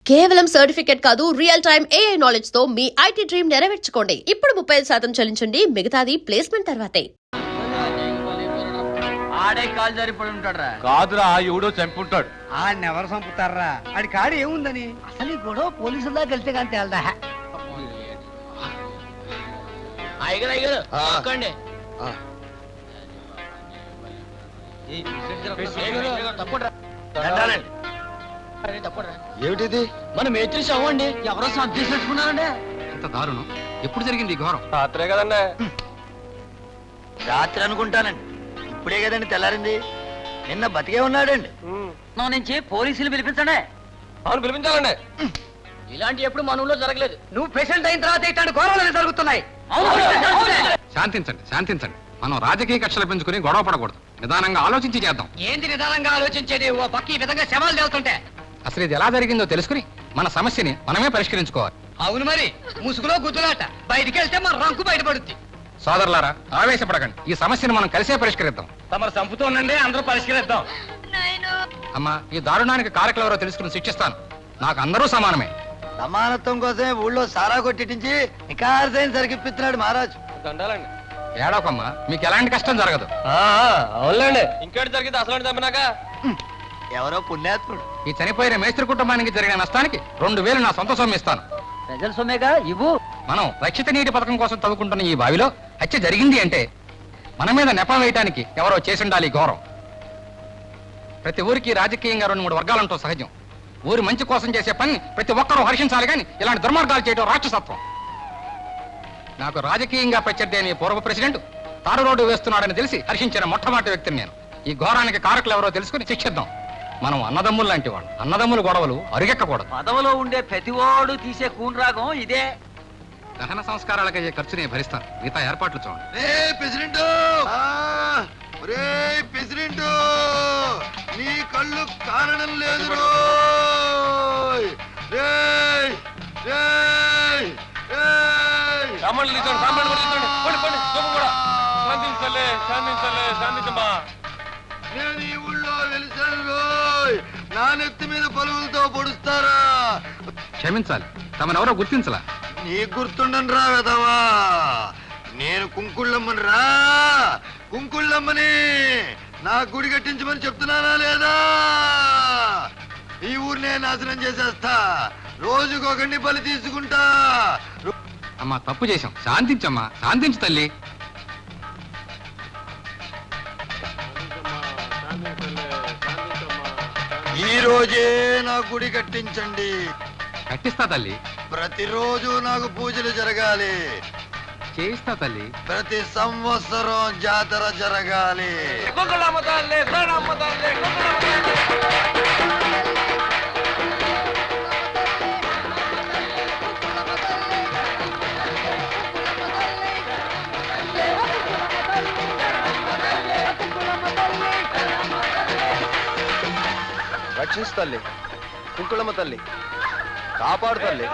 కేవలం సర్టిఫికెట్ కాదు, real time AI knowledge తో మీ IT డ్రీమ్ నెరవేర్చుకోండి. ఇప్పుడు 35% చెల్లించండి, మిగతాది ప్లేస్మెంట్ తర్వాతే. ఆడే కాలు జారిపడి ఉంటాడురా. కాదురా, ఎవడో చంపుంటాడు. ఆడినెవరు చంపుతారా? ఆడి కాడు ఏముందని అసలు ఈ గొడవ పోలీసుల దాకా వెళ్తే కానీ తేలదా. ఏమిటిది? మన మేత్రి శవండి, ఎవరో సర్దేసుకున్నారండి. ఎంత దారుణం! ఎప్పుడు జరిగింది ఈ ఘోరం? రాత్రే కదండి. రాత్రి అనుకుంటానండి, ఇప్పుడే కదండి తెల్లారింది. నిన్న బతికే ఉన్నాడండి. నా నుంచి పోలీసులు పిలిపించండి. అవును, పిలిపించాలండి. ఇలాంటి ఎప్పుడు మన ఊళ్ళో జరగలేదు. నువ్వు పేషెంట్ అయిన తర్వాత ఇట్లాంటి ఘోరాలు జరుగుతున్నాయి. శాంతించండి, శాంతించండి. మనం రాజకీయ కక్షలు పెంచుకుని గొడవ పడకూడదు. నిదానంగా ఆలోచించి చేద్దాం. ఏంది నిదానంగా ఆలోచించేది? ఓ పక్క ఈ విధంగా శవాలు తేలుతుంటే అసలు ఇది ఎలా జరిగిందో తెలుసుకుని మన సమస్యని మనమే పరిష్కరించుకోవాలి. అవును మరి, ముసుగులో గుద్దులాట. బయటికి వెళ్తే మన రంకు బయటపడుద్ది. సోదరులారా, ఆవేశపడకండి. ఈ సమస్యను మనం కలిసే పరిష్కరిద్దాం. తమరు చంపుతోందండి, అందరూ పరిష్కరిద్దాం. అమ్మా, ఈ దారుణానికి కారకులు ఎవరో తెలుసుకుని శిక్షిస్తాను. నాకు అందరూ సమానమే. సమానత్వం కోసమే ఊళ్ళో సారా కొట్టించి నికార్సైన సరిగిప్పిస్తున్నాడు మహారాజు. దండాలండి. ఏడవకమ్మా, మీకు ఎలాంటి కష్టం జరగదు. అవునండి. ఇంకేటి జరిగింది అసలు చంపినాక? ఎవరో పుణ్యాత్ముడు. ఈ చనిపోయిన మేస్త్రి కుటుంబానికి జరిగిన నష్టానికి 2000 నా సొంత సొమ్ము ఇస్తాను. ప్రజల సొమ్మేగా ఇవ్వు. మనం రక్షిత నీటి పథకం కోసం తవ్వుకుంటున్న ఈ బావిలో హత్య జరిగింది అంటే మన మీద నెపం వేయటానికి ఎవరో చేసిండాలి ఘోరం. ప్రతి ఊరికి రాజకీయంగా 2-3 వర్గాలంటూ సహజం. ఊరి మంచి కోసం చేసే పని ప్రతి ఒక్కరూ హర్షించాలి, కానీ ఇలాంటి దుర్మార్గాలు చేయడం రాక్షసత్వం. నాకు రాజకీయంగా ప్రత్యర్థి అయిన పూర్వ ప్రెసిడెంట్ తారు రోడ్డు వేస్తున్నాడని తెలిసి హర్షించిన మొట్టమొదటి వ్యక్తిని నేను. ఈ ఘోరానికి కారకులు ఎవరో తెలుసుకుని శిక్షిద్దాం. మనం అన్నదమ్ములు లాంటి వాళ్ళు. అన్నదమ్ముల గొడవలు అరుగెక్కకూడదు. పదవిలో ఉండే ప్రతివాడు తీసే కూనరాగం ఇదే. దహన సంస్కారాలకు అయ్యే ఖర్చునే భరిస్తాను. మిగతా ఏర్పాట్లు చూడండి. నీ కళ్ళు కారణం లేదు. సామాన్లు తీసుకోండి, సామాన్లు కూడా తీసుకోండి. పోండి, పోండి, సోపు కూడా. శాంతించలే, శాంతించలే, శాంతించమ్మా. నేను ఈ ఊళ్ళో వెలిసాను రోయ్. నా నెత్తి మీద పలువులతో పొడుస్తారా? క్షమించాలి, తమనెవరో గుర్తించలా. నీ గుర్తుండను రా వెదవా. నేను కుంకుళ్ళమ్మని రా, కుంకుళ్ళమ్మని. నా గుడి కట్టించమని చెప్తున్నానా లేదా? ఈ ఊరినే నాశనం చేసేస్తా. రోజుకొకరిని బలి తీసుకుంటా. అమ్మా, తప్పు చేశాం. శాంతించమ్మా, శాంతించు తల్లి. ఈ రోజే నా గుడి కట్టించండి. కట్టిస్తా తల్లి. ప్రతిరోజు నాకు పూజలు జరగాలి. చేయిస్తా తల్లి. ప్రతి సంవత్సరం జాతర జరగాలి. కుంకులమ్మ తల్లి, శరణమ్మ తల్లి, కుంకులమ్మ తల్లి. రక్షించు తల్లి, కుంకుళమ్మ తల్లి, కాపాడు తల్లి.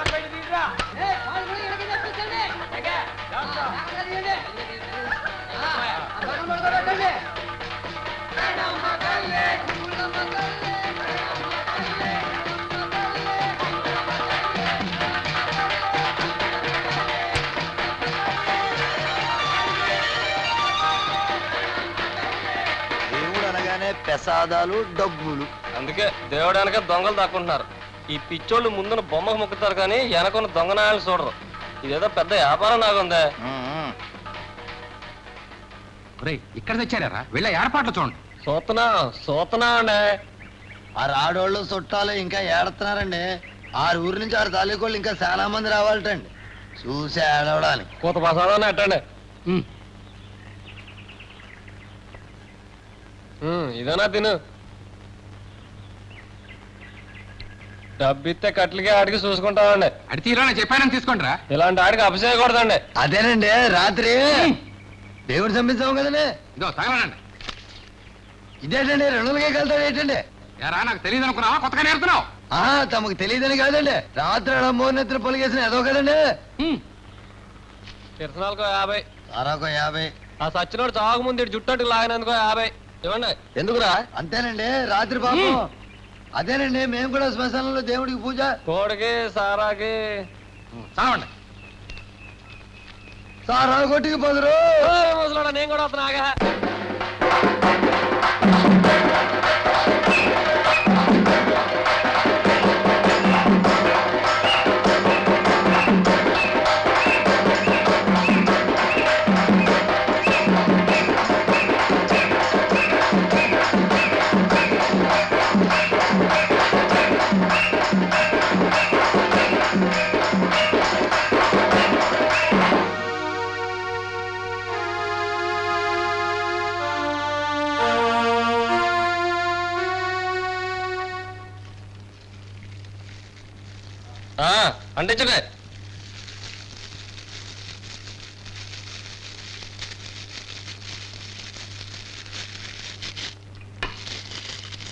దేవుడు అనగానే ప్రసాదాలు, డబ్బులు. అందుకే దేవుడానికే దొంగలు దాక్కుంటున్నారు. ఈ పిచ్చోళ్ళు ముందున బొమ్మకు మొక్కుతారు కానీ వెనకున్న దొంగనాయాలు చూడరు. ఇదేదో పెద్ద వ్యాపారం నాకుందే. ఇక్కడ తెచ్చారా? వీళ్ళ ఏర్పాట్లు చూడండి. సూతనా అండి. ఆ రాడోళ్ళు చుట్టాలు ఇంకా ఏడుతున్నారండి. 6 ఊరి నుంచి 6 తాలూకోళ్ళు ఇంకా చాలా మంది రావాలటండి. చూసి ఏడవడానికి. కూత ప్రసాదాన్ని అట్టండి. ఇదేనా తిను. డబ్బిస్తే కట్లకి ఆడికి చూసుకుంటామండి. అడి తీరాలని చెప్పానని తీసుకోండి రా. ఇలాంటి ఆడికి అభిషేకూడదండి. అదేనండి, రాత్రి దేవుడు చంపించాము కదండి. ఇదో తగలనండి. ఇదేంటండి 200కే కలుతాడు ఏంటండి? యారా, నాకు తెలియదు అనుకున్నావా? కొత్తగా నేర్పుతున్నావు. తమకు తెలియదని కాదండి, రాత్రి మోనెత్తులు పొలిగేసిన ఏదో కదండి. కిరసనాలకు 50, సారాకు 50. ఆ సచ్చినోడు చావక ముందు జుట్టట్టుకు లాగినందుకో 50 ఇవ్వండి. ఎందుకురా? అంతేనండి, రాత్రి పాపం అదేనండి మేము కూడా శ్మశానంలో దేవుడికి పూజ. కోడికి సారాకి చావండి. సారా కొట్టికి పోదురు. ముసలాడా నేను కూడా వస్తున్నా ఆగా. అంటించండి.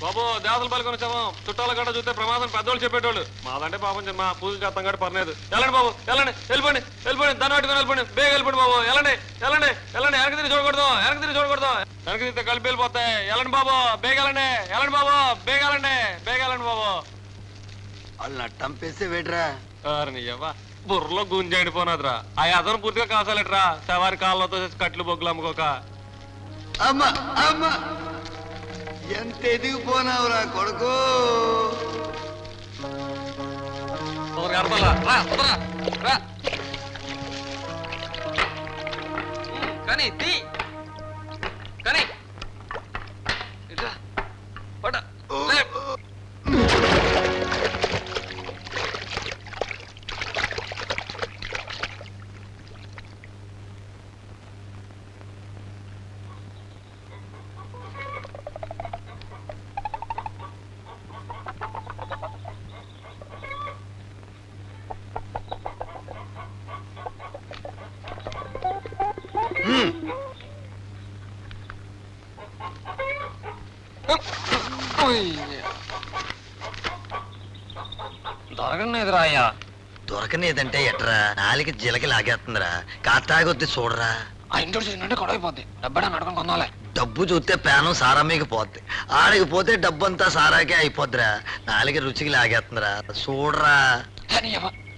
బాబు దేవతలు పలుకొని వచ్చాము. చుట్టాల గడ్డ చూస్తే ప్రమాదం పెద్దోళ్ళు చెప్పేటోళ్ళు. మాదంటే పాపం మా పూజ చేస్తాం గడ్డ పర్లేదు. వెళ్ళండి బాబు వెళ్ళండి. వెళ్ళిపోండి వెళ్ళిపోండి. దాన్ని పట్టుకొని వెళ్ళిపోండి. బేగ వెళ్ళిపోండి బాబు. వెళ్ళండి వెళ్ళండి వెళ్ళండి. వెనక్కి తిరిగి చూడకూడదు. వెనక్కి తిరిగి చూడకూడదు. వెనక్కి తిరిగితే కలిపి వెళ్ళిపోతాయి. వెళ్ళండి బాబు. బేగ వెళ్ళండి. వెళ్ళండి బాబు. బేగ వెళ్ళండి. బేగ వెళ్ళండి బాబు. వాళ్ళు నట్టంపేస్తే వేటరా. బుర్రలో గుంజాడిపోనాదిరా. ఆ అతను పూర్తిగా కాసాలెట్రా. సవారి కాళ్ళతో కట్లు బొగ్గులు అమ్ముకోక. అమ్మ అమ్మ ఎంత ఎదిగిపోనావురా కొడుకు. కానీ కానీ దొరకనేదిరా అయ్యా. దొరకనేదంటే ఎట్రా నాలికి జిలకి లాగేస్తుందిరా. కాస్తాగొద్ది చూడరా. ఆ ఇంట్లో చూసినట్టే గొడవైపోద్ది. డబ్బడా నడకం కొనాలి. డబ్బు చూస్తే పేనం సారమ్మకి పోద్ది. ఆడికి పోతే డబ్బు అంతా సారాకే అయిపోద్దిరా. నాలికి రుచికి లాగేస్తుందిరా. చూడరా.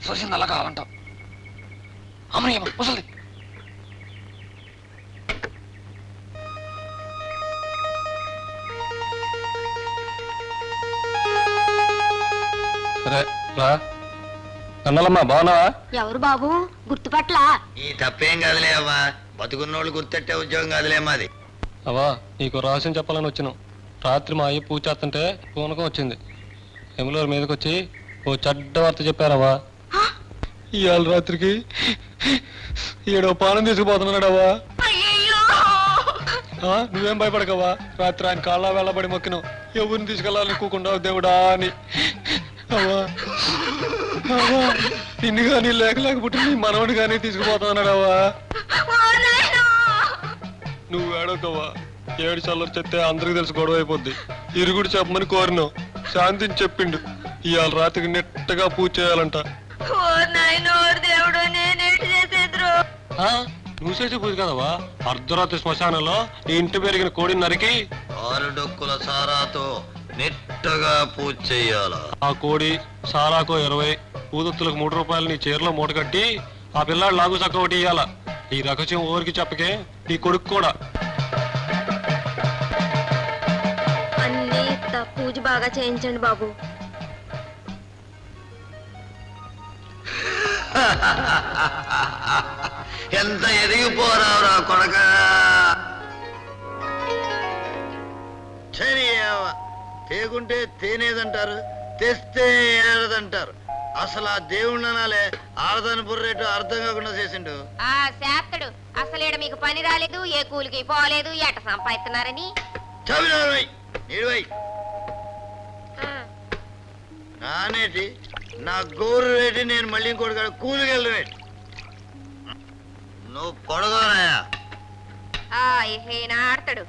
చూసింది అలా కావాలంటావు. అమ్మయ్యమ్మ ముసలి. సరే రా. అన్నలమ్మా బాగున్నావా? ఎవరు బాబు గుర్తుపట్ల? ఈ తప్పేం కాదులే అవ్వా. బతుకున్నోళ్ళు గుర్తెట్టే ఉద్యోగం కాదులే మాది. అవా నీకు రహస్యం చెప్పాలని వచ్చినాం. రాత్రి మా అయ్య పూజ చేస్తుంటే పూనకం వచ్చింది. ఎములూరు మీదకి వచ్చి ఓ చెడ్డ వార్త చెప్పారవా. ఇవాళ రాత్రికి ఏడో పానం తీసుకుపోతున్నాడవా. నువ్వేం భయపడకవా. రాత్రి ఆయన కాళ్ళ వెళ్ళబడి మొక్కినావు. ఎవరిని తీసుకెళ్ళాలని కూకుండా దేవుడా అని. అవా అవా నిన్ను కానీ లేకపోతే నీ మనవని కానీ తీసుకుపోతున్నాడవా. నువ్వు ఏడోకవా. ఏడు చల్లరు చెప్తే అందరికి తెలిసి గొడవ అయిపోద్ది. ఇరుగుడు చెప్పమని కోరినావు. శాంతిని చెప్పిండు. ఇవాళ రాత్రికి నెట్టగా పూజ చేయాలంట. నువ్వు చేసే పూజ కదవా. అర్ధరాత్రి శ్మశానంలో నీ ఇంటి పెరిగిన కోడిని నరికి 6 డొక్కుల సారాతో నెట్టగా పూజ చెయ్యాల. ఆ కోడి సారాకో 20, ఊదొత్తులకు 3 రూపాయలు నీ చీరలో మూట కట్టి ఆ పిల్లాడు లాగు చక్క ఒకటి ఇయ్యాల. ఈ రహస్యం ఊరికి చెప్పకే నీ కొడుకు కూడా. అన్ని పూజ బాగా చేయించండి బాబు. ఎంత ఎదిగిపోరావురా కొడక. తేకుంటే తేనేదంటారు, తెస్తే ఏడదంటారు. అసలు ఆ దేవుణ్ణి అనాలే. ఆడదాని బుర్రేటు అర్థం కాకుండా చేసిండు. ఆ శాస్త్రుడు అసలేడ మీకు పని రాలేదు, ఏ కూలికి పోలేదు, ఎట సంపాదిస్తున్నారని. చవినై నీడువై నానేటి నా గోరు రేటి. నేను మళ్ళీ ఇంకోటి కాడ కూలికి వెళ్ళవేటి. నువ్వు పొడగోరాయా. ఆడతాడు.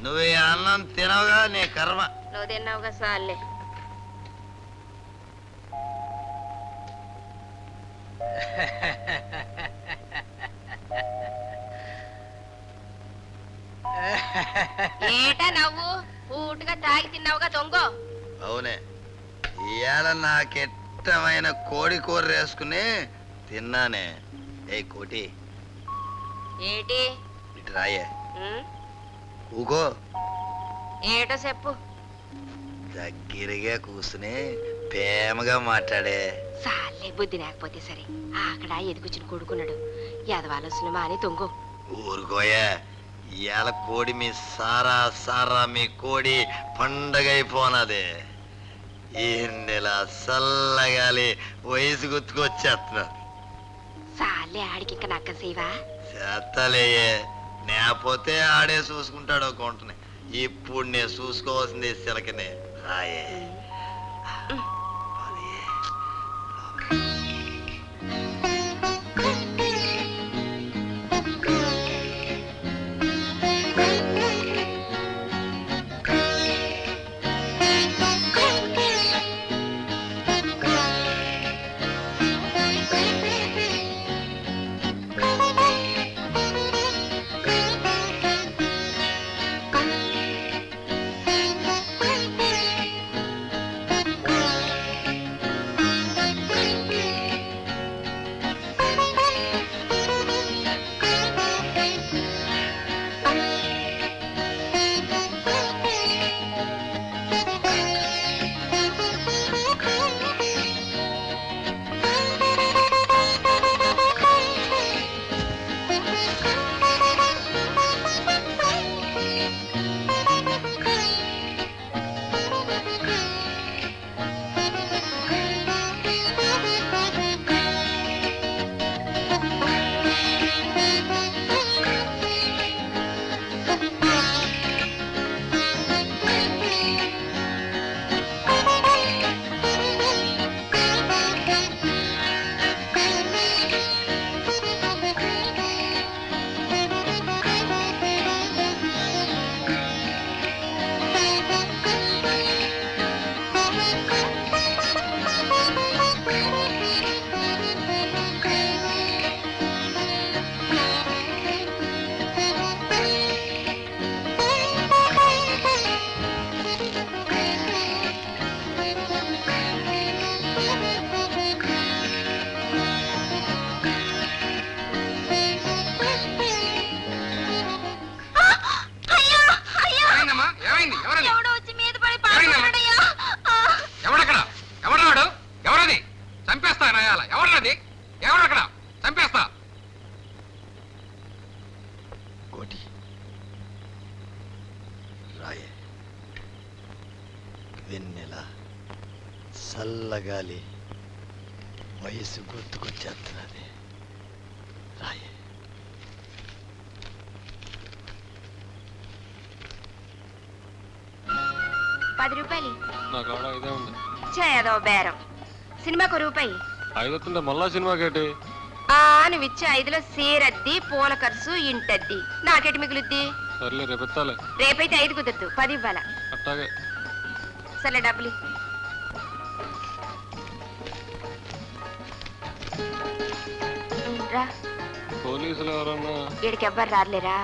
నువ్వు ఈ అన్నం తినవుగా నీ కర్మ. నువ్వు తిన్నావుగా సార్లే. ఏటా నవ్వు? పూటుగా తాగి తిన్నావుగా దొంగ. అవునే, ఇవాళ నాకెట్టమైన కోడి కూర వేసుకుని తిన్నానే. ఏ కోటి ఏటి ఇటు రాయే. ఊకో. ఏటో చెప్పు. దగ్గరగా కూర్చుని ప్రేమగా మాట్లాడే. సాలే బుద్ధి లేకపోతే సరే. అక్కడ ఎదుగుచ్చిన కొడుకున్నాడు. ఎదవాలొస్తున్న మాని తొంగు. ఊరుకోయా, ఇవాళ కోడి మీ సారా సారా మీ కోడి పండగ అయిపోనది. ఈ నెల చల్లగాలి వయసు గుర్తుకొచ్చేస్తున్నారు. సాలే ఆడికి ఇంకా నక్క సేవా. చేత్తలేయే, నేపోతే ఆడే చూసుకుంటాడు కొంటని. ఇప్పుడు నేను చూసుకోవాల్సింది చిలకనే. హాయే వెన్నెల చల్లగాలి వయసు గుర్తుకొచ్చేస్తున్నది. రాయే. రూపాయలు నా కాడ ఇదే ఉంది. చేదో బేరం. సినిమాకు రూపాయి. 5 వస్తుంటే మళ్ళా సినిమాకేటి? నువ్వు ఇచ్చే 5లో సీరద్ది, పూల ఖర్చు, ఇంటద్ది. నాకేటి మిగులుద్ది? సర్లే రేపు ఎత్తాలే. రేపైతే 5 కుదరదు, 10 ఇవ్వాలా. అట్టాగే. సర్లే డబ్బులు. రా. పోలీసులు ఎవరన్నా? ఈడికి ఎవ్వరు రాలేరా?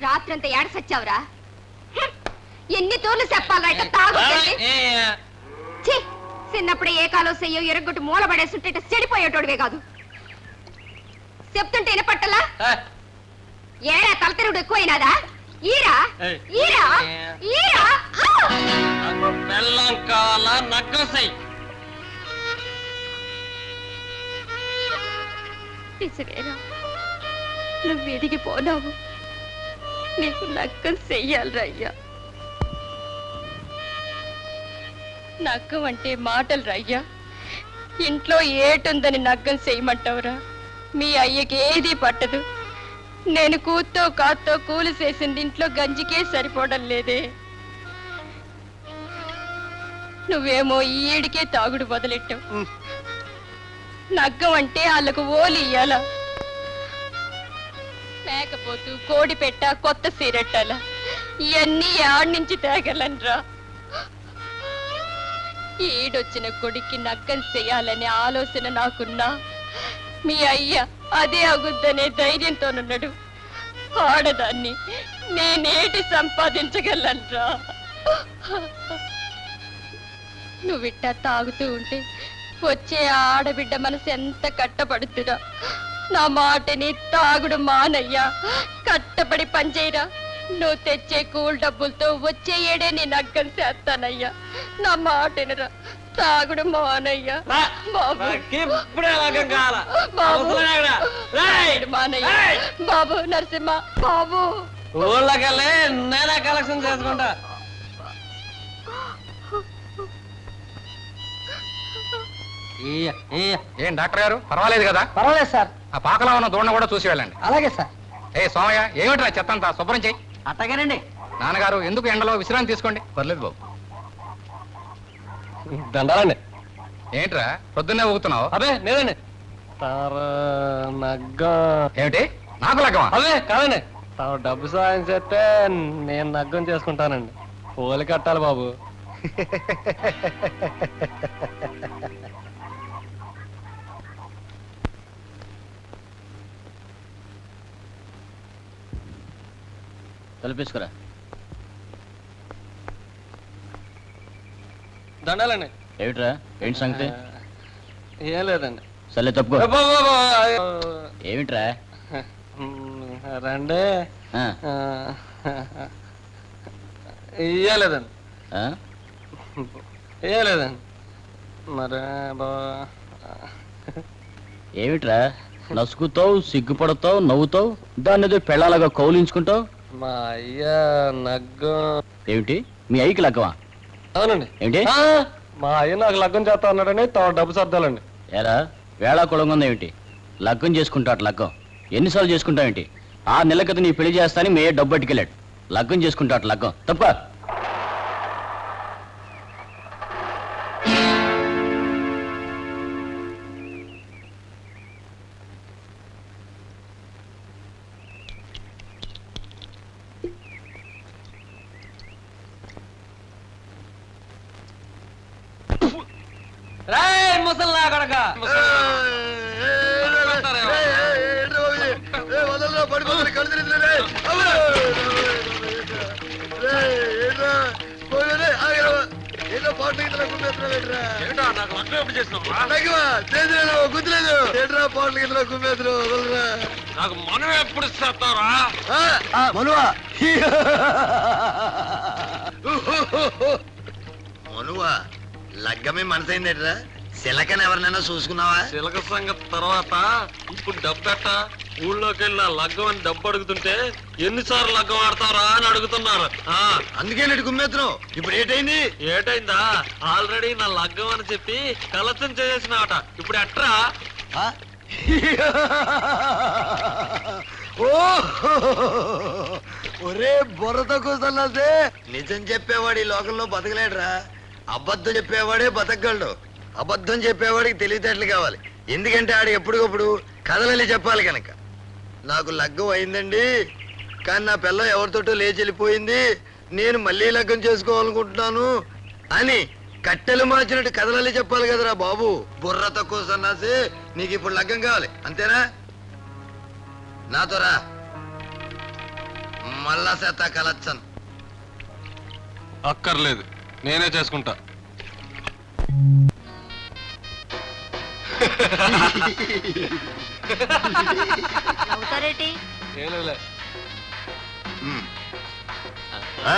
రాత్రంతా ఏడ సచ్చావురా? ఎన్ని తూర్లు చెప్పాలరా? చిన్నప్పుడే ఏ కాలో చెయ్యో ఎరగొట్టు మూల పడేస్తుంటే చెడిపోయేటోడివే కాదు. చెప్తుంటే వినపట్టలా? ఏడా తలతిరుగుడు ఎక్కువైనాదా? ఈరా ఈరా ఈరా బెల్లం కావాలా నగ్గసై నిజమేనా? నువ్వు ఎదిగిపోనావు. నీకు నక్కం చెయ్యాలరా అయ్యా. నక్కం అంటే మాటలు రయ్యా. ఇంట్లో ఏటుందని నగ్గం చేయమంటావురా? మీ అయ్యకి ఏది పట్టదు. నేను కూతో కాతో కూలి చేసింది ఇంట్లో గంజికే సరిపోవడం లేదే. నువ్వేమో ఈడికే తాగుడు మొదలెట్టావు. నగ్గం అంటే వాళ్ళకు ఓలి ఇయ్యాల. మేకపోతూ కోడి పెట్ట కొత్త సీరెట్టాల. ఇవన్నీ ఆడి నుంచి తేగలనరా. ఈడొచ్చిన కొడుక్కి నగ్గం చెయ్యాలనే ఆలోచన నాకున్నా మీ అయ్య అదే అగుద్దనే ధైర్యంతోనున్నాడు. ఆడదాన్ని నేనేటి సంపాదించగలనరా? నువ్విట్టా తాగుతూ ఉంటే వచ్చే ఆడబిడ్డ మనసు ఎంత కట్టపడుతురా. నా మాటని తాగుడు మానయ్యా. కట్టపడి పనిచేయరా. నువ్వు తెచ్చే కూల్ డబ్బులతో వచ్చే ఏడే నీ నగ్గం చేస్తానయ్యా. నా మాటనిరా. తాగుడు మానయ్యా. బాబు బాబు మానయ్య. బాబు నరసింహ బాబు. ఊళ్ళకెళ్ళి నేనే కలెక్షన్ చేసుకుంటా. ఏం డాక్టర్ గారు పర్వాలేదు కదా? పర్వాలేదు సార్. ఆ పాకలో ఉన్న దూడను కూడా చూసి వెళ్ళండి. అలాగే సార్. ఏ సోమయ్య, ఏమిట్రా చెత్తంతా శుభ్రం చెయ్యి. అట్టగానండి. నాన్నగారు ఎందుకు ఎండలో విశ్రాంతి తీసుకోండి. పర్లేదు బాబు. దండాలండి. ఏంట్రా పొద్దున్నే ఊగుతున్నావు? అదే నేనండి. నగ్గం ఏమిటి? నాకు లగ్గమా? అదే కాదండి. తాను డబ్బు సాయం చేస్తే నేను నగ్గం చేసుకుంటానండి. పోలి కట్టాలి బాబు. తలపేసుకురా. దండాలండి. ఏమిట్రా? ఏంటి సంగతి? ఏం లేదండి. సర్లే తప్పుకో. ఏమిట్రా? రండి. ఆ, ఏం లేదండి. ఆ? ఏం లేదండి. మరి ఏమిట్రా? నసుకుతావు, సిగ్గుపడతావు, నవ్వుతావు, దాన్ని ఏదో పెళ్ళాలాగా కౌలించుకుంటావు. మా అయ్య నగ్గం. ఏమిటి? మీ అయ్యకి లగ్గమా? అవునండి. ఏంటి? మా అయ్య నాకు లగ్గం చేస్తా అన్నాడని తాను డబ్బు సర్దాలండి. ఏరా వేళా కులంగా ఉందేమిటి? లగ్గం చేసుకుంటాడు. లగ్గం ఎన్నిసార్లు చేసుకుంటావేంటి? 6 నెలల క్రితం నీ పెళ్లి చేస్తాని మే డబ్బు పట్టుకెళ్ళాడు. లగ్గం చేసుకుంటాడు. లగ్గం తప్ప. ముసల్లా కొడక. నాకు మనం ఎప్పుడు ఇస్తారా? మనువా మనువా లగ్గమే మనసైందేట్రా? సిలకని ఎవరినైనా చూసుకున్నావా? చిలక సంగతి తర్వాత ఇప్పుడు డబ్బెట్ట. ఊళ్ళోకి వెళ్ళి లగ్గం అని డబ్బు అడుగుతుంటే ఎన్నిసార్లు లగ్గం ఆడతారా అని అడుగుతున్నారు. అందుకే నెట్టు గుమ్మేస్తున్నావు. ఇప్పుడు ఏటైంది? ఏటైందా? ఆల్రెడీ నా లగ్గం అని చెప్పి కలసం చేసేసినాట. ఇప్పుడు ఎట్రా? ఒరే బుర్రతో కూర్చున్నదే. నిజం చెప్పేవాడు ఈ లోకంలో బతకలేడురా. అబద్ధం చెప్పేవాడే బతకగలడు. అబద్ధం చెప్పేవాడికి తెలివితేటలు కావాలి. ఎందుకంటే ఆడు ఎప్పటికప్పుడు కథలని చెప్పాలి కనుక. నాకు లగ్గం అయిందండి, కానీ నా పిల్ల ఎవరితోటో లేచి వెళ్ళిపోయింది, నేను మళ్ళీ లగ్గం చేసుకోవాలనుకుంటున్నాను అని కట్టెలు మార్చినట్టు కథలల్లి చెప్పాలి కదరా బాబు. బుర్ర తక్కువ సన్నాసి. నీకు ఇప్పుడు లగ్గం కావాలి అంతేనా? నాతో రా. మళ్ళా సెత్తా కలచ్చను. అక్కర్లేదు, నేనే చేసుకుంటా. అవుతారేటి? ఏం లేదులే. ఆ?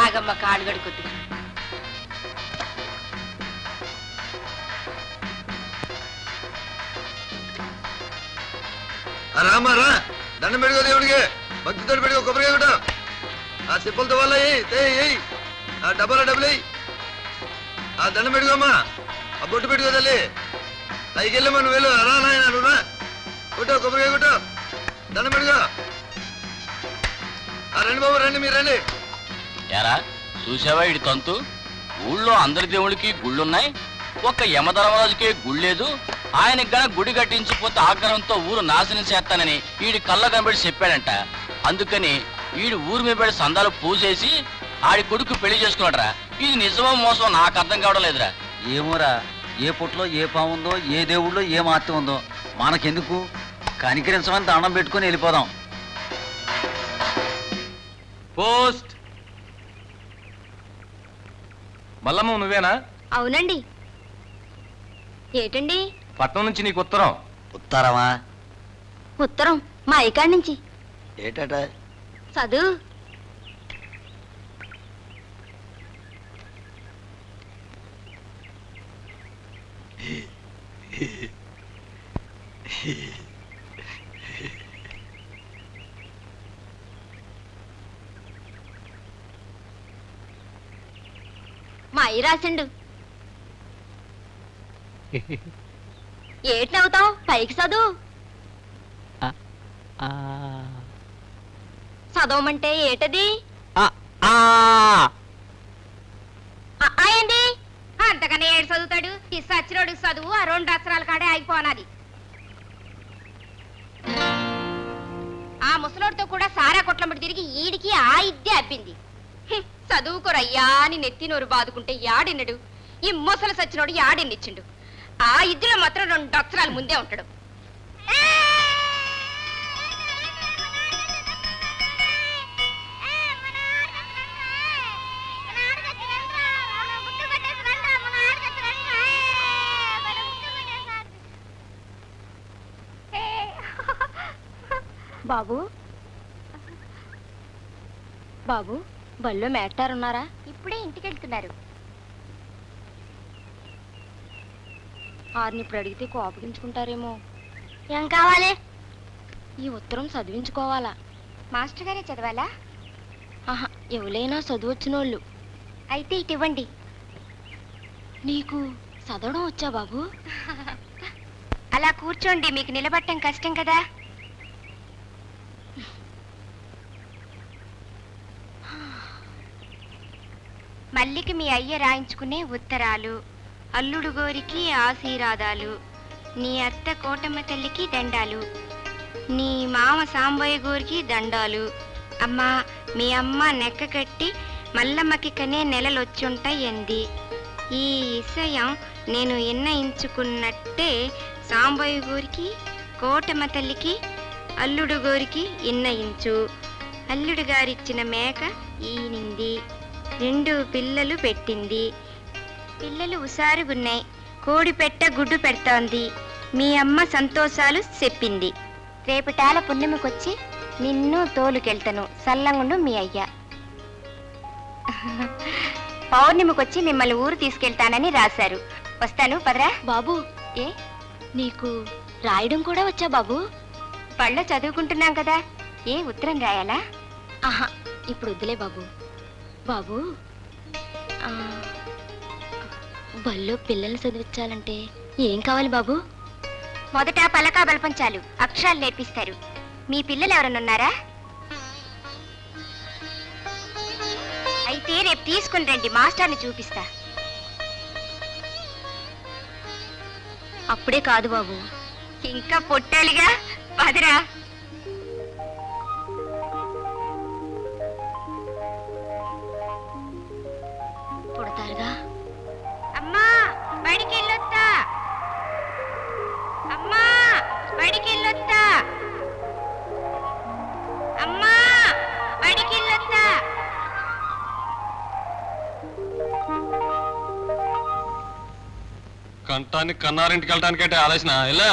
ఆగమ్మ కాళ్ళు గడుకొద్దు. రామా రా, దండం పెట్టుకో దేవుడికి, భక్తితో పెట్టుకో, కొబ్బరికాయ కొట్టు. ఆ సిప్పులతో వల్ల ఆ డబ్బాలో డబ్బులు వేయి. ఆ దండం పెట్టుకోమ్మా, ఆ బొట్టు పెట్టుకో తల్లి. పైకి వెళ్ళమ్మా, నువ్వు వెళ్ళు. రా నాయన, నువ్వు రా, కొట్టు, కొబ్బరికాయ కొట్టు, దండం పెట్టుకో. రండి బాబు, రండి, మీరు రండి. ఎరా చూసావా ఇడి తంతు? ఊళ్ళో అందరి దేవుళ్ళకి గుళ్ళున్నాయి, ఒక్క యమధర్మరాజుకే గుళ్ళేదు. ఆయనకి గన గుడి కట్టించిపోతే ఆగ్రహంతో ఊరు నాశనం చేస్తానని ఈడి కళ్ళ కనబడి చెప్పాడంట. అందుకని ఈడు ఊరి మీద పడి సందాలు పూసేసి ఆడి కొడుకు పెళ్లి చేసుకున్నాడరా. ఇది నిజమో మోసం నాకు అర్థం కావడం లేదురా. ఏమోరా, ఏ పుట్లో ఏ పాముందో, ఏ దేవుళ్ళో ఏ మార్తం ఉందో మనకెందుకు? కనికరించమని దండం పెట్టుకుని వెళ్ళిపోదాం. పోస్ట్. మల్లమ్మ నువ్వేనా? అవునండి. ఏటండి? పట్నం నుంచి నీకు ఉత్తరం. ఉత్తరమా? ఉత్తరం మా అయ్యకాడి నుంచి. ఏటట? చదువు. మా అయ్య రాసిండు. ఏటి నవ్వుతావు? పైకి చదువు. చదవమంటే ఏటది? ఏంది? అంతకన్నా ఏడు చదువుతాడు? ఈ సచ్చిరోడు చదువు ఆ 2 అక్షరాల కాడే ఆగిపోనాది. ఆ ముసలోడితో కూడా సారా కొట్లమ్మటి తిరిగి ఈడికి ఆ ఇద్దే అబ్బింది. చదువుకోరయ్యా అని నెత్తి నోరు బాదుకుంటే యాడిన్నడు? ఈ ముసలి సచ్చినోడు యాడిన్నిచ్చిండు? ఆ ఇద్దులో మాత్రం 2 అక్షరాలు ముందే ఉంటాడు. బాబు, బాబు, బళ్ళు మేటారున్నారా? ఇప్పుడే ఇంటికి వెళ్తున్నారు. ఆరిని ఇప్పుడు అడిగితే కోపగించుకుంటారేమో. ఏం కావాలి? ఈ ఉత్తరం చదివించుకోవాలా? మాస్టర్ గారే చదవాలా? ఆహా, ఎవరైనా చదువొచ్చినోళ్ళు. అయితే ఇటు ఇవ్వండి. నీకు చదవడం వచ్చా బాబు? అలా కూర్చోండి, మీకు నిలబడటం కష్టం కదా. మల్లికి మీ అయ్య రాయించుకునే ఉత్తరాలు, అల్లుడు గోరికి ఆశీర్వాదాలు, నీ అత్త కోటమ్మ తల్లికి దండాలు, నీ మామ సాంబయ్య గోరికి దండాలు. అమ్మా, మీ అమ్మ నెక్క కట్టి మల్లమ్మకి కనే నెలలొచ్చుంటాయంది. ఈ విషయం నేను నిర్ణయించుకున్నట్టే సాంబయ్య గోరికి కోటమ్మ తల్లికి అల్లుడు గోరికి ఇన్నయించు. అల్లుడు గారిచ్చిన మేక ఈనింది, 2 పిల్లలు పెట్టింది. పిల్లలు ఉసారుగున్నాయి, కోడి పెట్ట గుడ్డు పెడతాంది. మీ అమ్మ సంతోషాలు చెప్పింది. రేపటాల పుణ్యమికొచ్చి నిన్ను తోలుకెళ్తాను, సల్లంగుండు మీ అయ్య. పౌర్ణమికొచ్చి మిమ్మల్ని ఊరు తీసుకెళ్తానని రాశారు. వస్తాను, పదరా. బాబు, ఏ నీకు రాయడం కూడా వచ్చా బాబు? పళ్ళో చదువుకుంటున్నాం కదా, ఏ ఉత్తరం రాయాలా? ఆహా, ఇప్పుడు వద్దులే బాబు. బాబు, బల్లో పిల్లల్ని చదివించాలంటే ఏం కావాలి బాబు? మొదట పలకా బలపంచాలు, అక్షరాలు నేర్పిస్తారు. మీ పిల్లలు ఎవరన్నారా? అయితే రేపు తీసుకుని రండి, మాస్టర్ని చూపిస్తా. అప్పుడే కాదు బాబు, ఇంకా పొట్టాలిగా, పదరా. పుడతారుగా. అమ్మా, బడికి వెళ్ళొత్తా. అమ్మా, బడికి వెళ్ళొత్తా. అమ్మా, బడికి వెళ్ళొత్తా. కంటాన్ని కన్నారింటికి వెళ్ళటానికంటే ఆలోచన ఇలా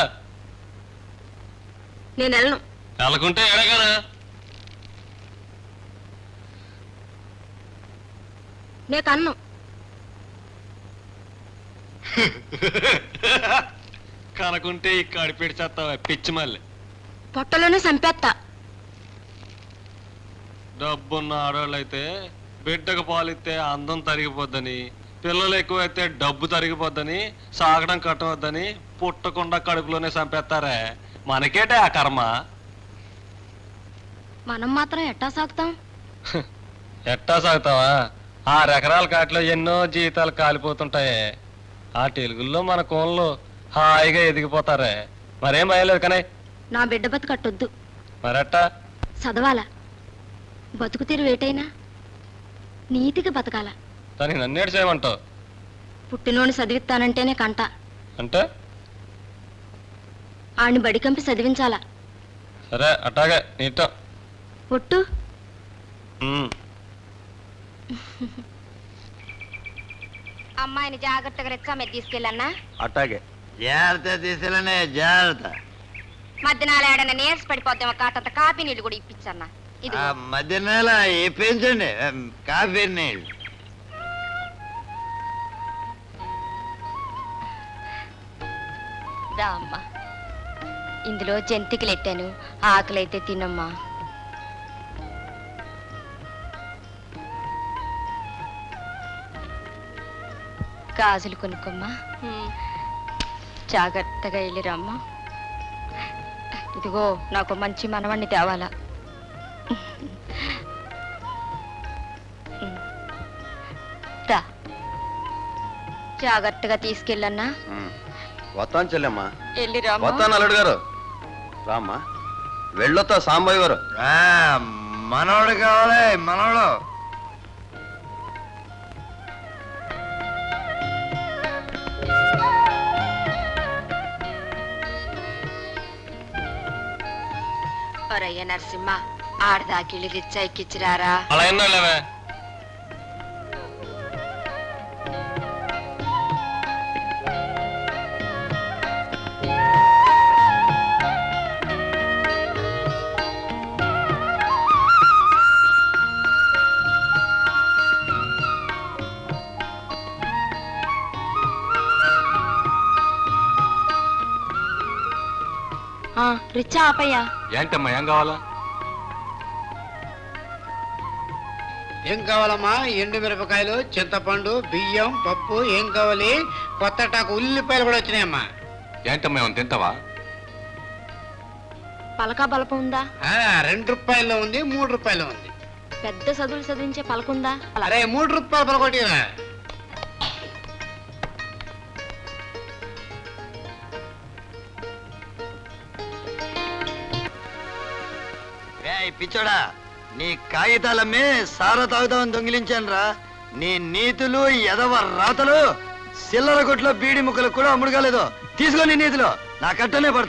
నేను వెళ్ళను. వెళ్ళకుంటే ఎడగానా నే కన్ను. కనుకుంటే ఈ కడిపెట్టి చేస్తావా పిచ్చి మళ్ళీ. పొట్టలోనే చంపేస్తా. డబ్బున్న ఆడవాళ్ళు అయితే బిడ్డకు పాలిస్తే అందం తరిగిపోద్దని, పిల్లలు ఎక్కువైతే డబ్బు తరిగిపోద్దని, సాగడం కట్టవద్దని పుట్టకుండా కడుపులోనే చంపేస్తారే. మనకేటే ఆ కర్మ. మనం మాత్రం ఎట్టా సాగుతాం? ఎట్టా సాగుతావా? 6 ఎకరాల కాటిలో ఎన్నో జీతాలు కాలిపోతుంటాయి. ఆ తెలుగుల్లో మన కోళ్ళు హాయిగా ఎదిగిపోతారే. మరేం భయలేదు కానీ. నా బిడ్డ బతుకట్టొద్దు. మరట్టా చదవాలా? బతుకు తీరు వేటైనా నీతిగా బతకాల. దానికి నన్నేడు చేయమంటావు? పుట్టినోని చదివిస్తానంటేనే కంట. అంటే ఆడిని బడికంపి చదివించాలా. సరే అట్టాగే నీటం. ఒట్టు. అమ్మాయిని జాగ్రత్తగా రెచ్చా మీద తీసుకెళ్ళన్నా. అట్టాగే జాగ్రత్త తీసుకెళ్ళనే జాగ్రత్త. మధ్యనాలు ఏడన్నా నీరస పడిపోద్దాం. కాటంత కాపీ నీళ్ళు కూడా ఇప్పించన్నా. ఇది మధ్య నెల పెంచండి కాఫీ నీళ్ళు. దా అమ్మా. ఇందులో జంతికలు ఎట్టాను. ఆకలైతే తినమ్మా. గాజులు కొనుక్కమ్మా. జాగ్రత్తగా వెళ్ళిరమ్మా. ఇదిగో నాకు మంచి మనవణ్ణి తేవాలా. రా. జాగ్రత్తగా తీసుకెళ్ళన్నా. వస్తాను చెల్లెమ్మా. వెళ్ళిరామ్మా. వస్తాను అల్లుడు గారు. రామ్మా వెళ్ళొస్తా సాంబయ్య గారు. మనోడు కావాలి మనోడు. ఒరయ్య నరసింహ, ఆడదాకిళ్ళు రిచ్చా ఎక్కిచ్చిరారా. అలా ఎన్నో లేవే. రిచ్చా ఆపయ్యా. ఏంటమ్మా ఏం కావాలా? ఏం కావాలమ్మా? ఎండు మిరపకాయలు, చింతపండు, బియ్యం, పప్పు. ఏం కావాలి? కొత్త టాకు ఉల్లిపాయలు కూడా వచ్చినాయమ్మా. ఏంటమ్మా ఏమైనా తింటావా? పలకా బలపం ఉందా? 2 రూపాయల్లో ఉంది, 3 రూపాయలు ఉంది. పెద్ద చదువులు చదివించే పలకుందా? అరే 3 రూపాయలు పలకొట్టిరా. పిచ్చోడా నీ కాగితాలమ్మే సారా తాగుతామని దొంగిలించాను రా. నీ నీతులు ఎదవ రాతలు చిల్లర కొట్లో బీడి ముక్కలు కూడా అమ్ముడు కాలేదు. తీసుకో నీ నీతులు నా కట్టనే పడతాయి.